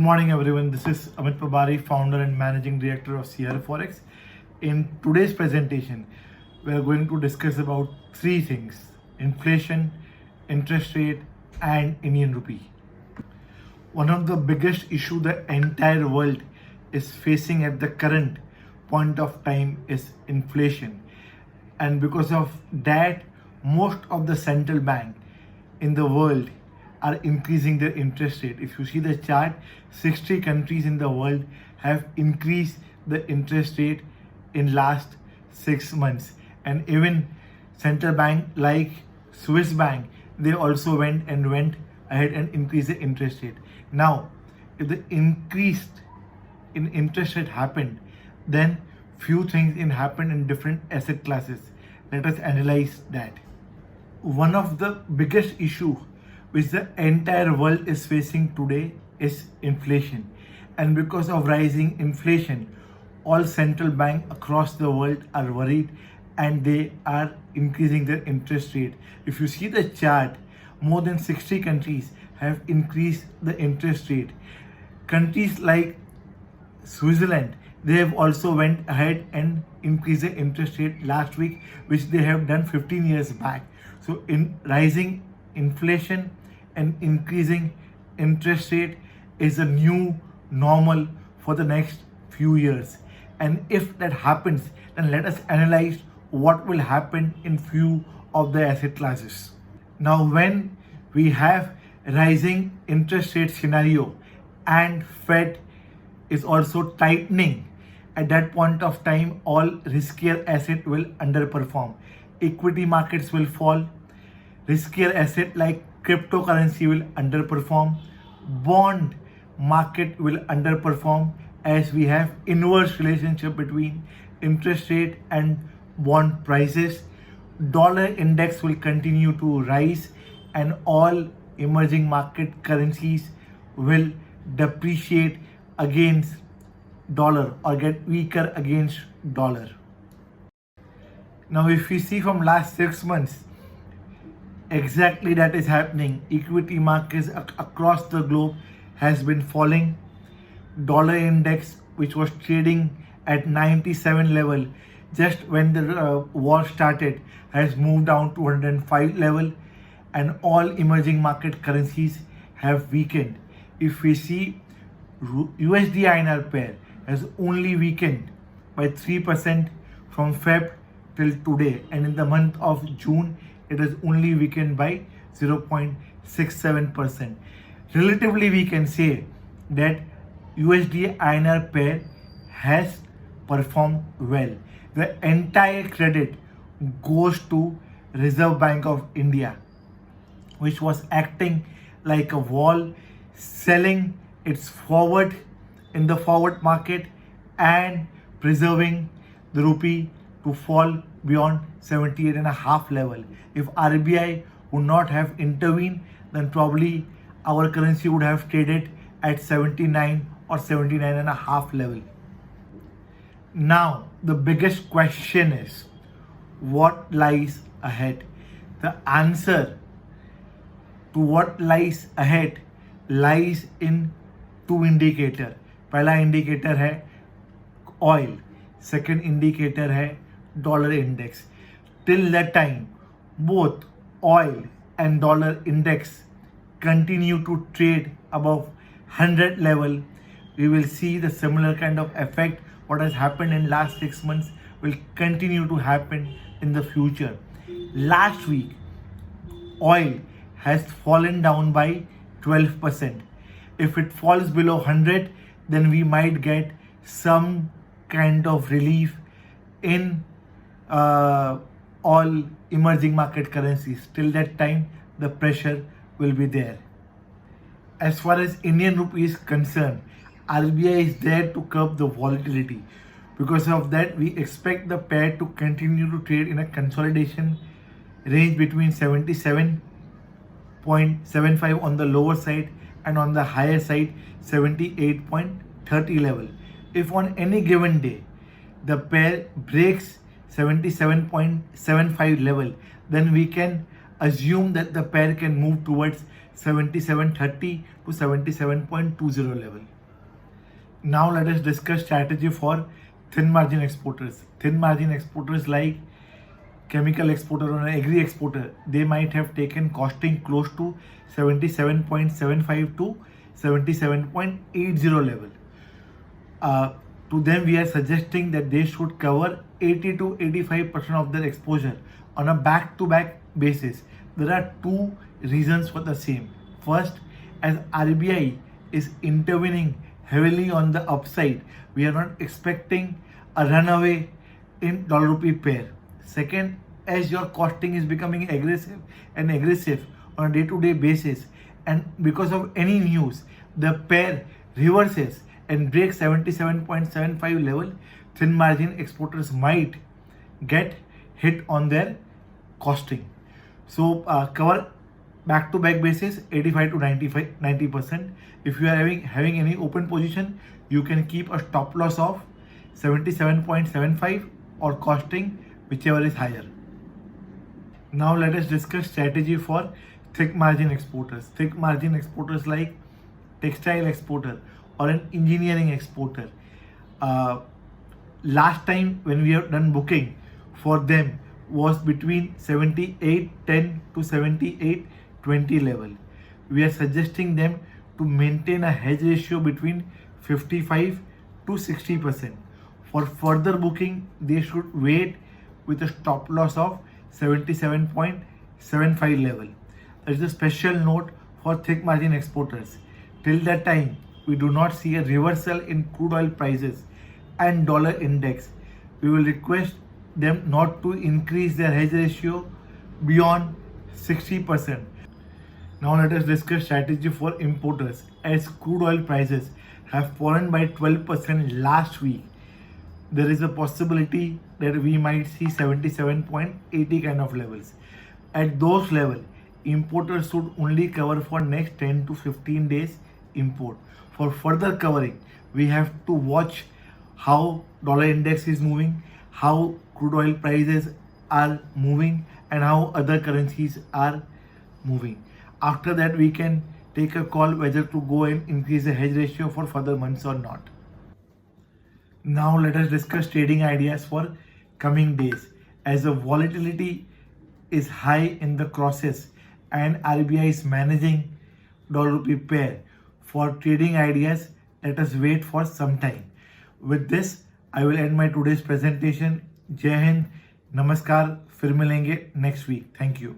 morning, everyone. This is Amit Pabari, founder and managing director of CR Forex. In today's presentation, we are going to discuss about three things: inflation, interest rate, and Indian rupee. One of the biggest issue the entire world is facing at the current point of time is inflation, and because of that, most of the central bank in the world are increasing their interest rate. If you see the chart, 60 countries in the world have increased the interest rate in last 6 months, and even central bank like Swiss bank, they also went ahead and increased the interest rate. Now, if the increase in interest rate happened, then few things happened in different asset classes. Let us analyze that. One of the biggest issue which the entire world is facing today is inflation. And because of rising inflation, all central banks across the world are worried and they are increasing their interest rate. If you see the chart, more than 60 countries have increased the interest rate. Countries like Switzerland, they have also went ahead and increased the interest rate last week, which they have done 15 years back. So in rising inflation and increasing interest rate is a new normal for the next few years. And if that happens, then let us analyze what will happen in few of the asset classes. Now, when we have rising interest rate scenario and Fed is also tightening, at that point of time, all riskier asset will underperform. Equity markets will fall. Riskier asset like cryptocurrency will underperform. Bond market will underperform, as we have inverse relationship between interest rate and bond prices. Dollar index will continue to rise, and all emerging market currencies will depreciate against dollar or get weaker against dollar. Now, if we see from last 6 months, exactly that is happening. Equity markets across the globe has been falling. Dollar index, which was trading at 97 level just when the war started, has moved down to 105 level, and all emerging market currencies have weakened. If we see, USDINR pair has only weakened by 3% from Feb till today, and in the month of June it is only weakened by 0.67%. Relatively, we can say that USD-INR pair has performed well. The entire credit goes to Reserve Bank of India, which was acting like a wall, selling its forward in the forward market and preserving the rupee to fall beyond 78.5 level. If RBI would not have intervened, then probably our currency would have traded at 79 or 79.5 level. Now, the biggest question is, what lies ahead? The answer to what lies ahead lies in two indicators. पहला indicator है oil, second indicator है dollar index. Till that time, both oil and dollar index continue to trade above 100 level. We will see the similar kind of effect what has happened in last 6 months will continue to happen in the future. Last week, oil has fallen down by 12%. If it falls below 100, then we might get some kind of relief in all emerging market currencies. Till that time, the pressure will be there. As far as Indian rupee is concerned, RBI is there to curb the volatility. Because of that, we expect the pair to continue to trade in a consolidation range between 77.75 on the lower side and on the higher side 78.30 level. If on any given day the pair breaks 77.75 level, then we can assume that the pair can move towards 77.30 to 77.20 level. Now let us discuss strategy for thin margin exporters. Thin margin exporters like chemical exporter or an agri exporter, they might have taken costing close to 77.75 to 77.80 level. To them, we are suggesting that they should cover 80 to 85% of their exposure on a back-to-back basis. There are two reasons for the same. First, as RBI is intervening heavily on the upside, we are not expecting a runaway in dollar rupee pair. Second, as your costing is becoming aggressive on a day-to-day basis, and because of any news, the pair reverses and breaks 77.75 level, thin margin exporters might get hit on their costing. So cover back-to-back basis 85 to 90%. If you are having any open position, you can keep a stop loss of 77.75 or costing, whichever is higher. Now let us discuss strategy for thick margin exporters. Thick margin exporters like textile exporter or an engineering exporter. Last time when we have done booking for them was between 78.10 to 78.20 level. We are suggesting them to maintain a hedge ratio between 55 to 60%. For further booking, they should wait with a stop loss of 77.75 level. There is a special note for thick margin exporters. Till that time, we do not see a reversal in crude oil prices and dollar index, we will request them not to increase their hedge ratio beyond 60%. Now let us discuss strategy for importers. As crude oil prices have fallen by 12% last week, there is a possibility that we might see 77.80 kind of levels. At those levels, importers should only cover for next 10 to 15 days import. For further covering, we have to watch how dollar index is moving, how crude oil prices are moving, and how other currencies are moving. After that, we can take a call whether to go and increase the hedge ratio for further months or not. Now let us discuss trading ideas for coming days. As the volatility is high in the crosses and RBI is managing dollar rupee pair, for trading ideas, let us wait for some time. With this, I will end my today's presentation. Jai Hind, Namaskar, फिर मिलेंगे next week. Thank you.